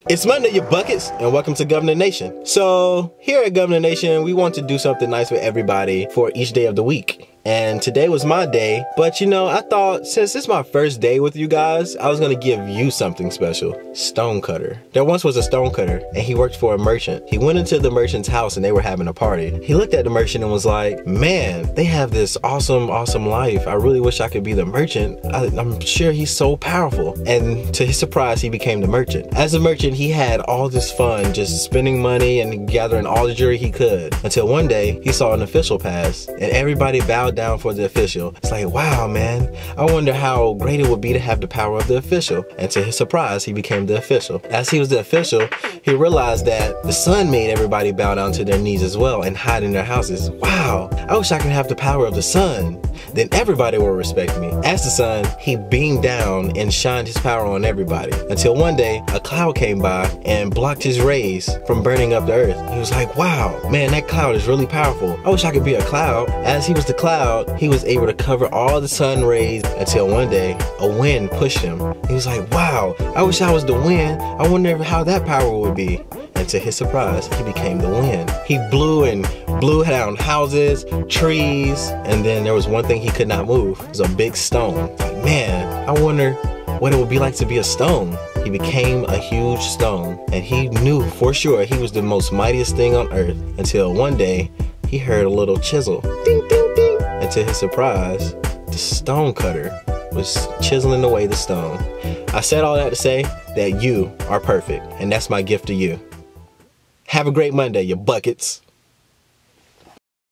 It's Monday, you buckets, and welcome to Governor Nation. So, here at Governor Nation, we want to do something nice for everybody for each day of the week. And today was my day, but you know, I thought since it's my first day with you guys, I was gonna give you something special. Stonecutter. There once was a stonecutter, and he worked for a merchant. He went into the merchant's house and they were having a party. He looked at the merchant and was like, man, they have this awesome life. I really wish I could be the merchant. I'm sure he's so powerful. And to his surprise, he became the merchant. As a merchant, he had all this fun just spending money and gathering all the jewelry he could, until one day he saw an official pass and everybody bowed down for the official. It's like, wow, man, I wonder how great it would be to have the power of the official. And to his surprise, he became the official. As he was the official, he realized that the sun made everybody bow down to their knees as well and hide in their houses. Wow, I wish I could have the power of the sun. Then everybody will respect me. As the sun, he beamed down and shined his power on everybody, until one day a cloud came by and blocked his rays from burning up the earth. He was like, wow, man, that cloud is really powerful. I wish I could be a cloud. As he was the cloud, he was able to cover all the sun rays, until one day a wind pushed him. He was like, wow, I wish I was the wind. I wonder how that power would be. And to his surprise, he became the wind. He blew and blew down houses, trees, and then there was one thing he could not move. It was a big stone. Like, man, I wonder what it would be like to be a stone. He became a huge stone, and he knew for sure he was the most mightiest thing on earth, until one day he heard a little chisel. Ding, ding, ding. And to his surprise, the stonecutter was chiseling away the stone. I said all that to say that you are perfect, and that's my gift to you. Have a great Monday, you buckets.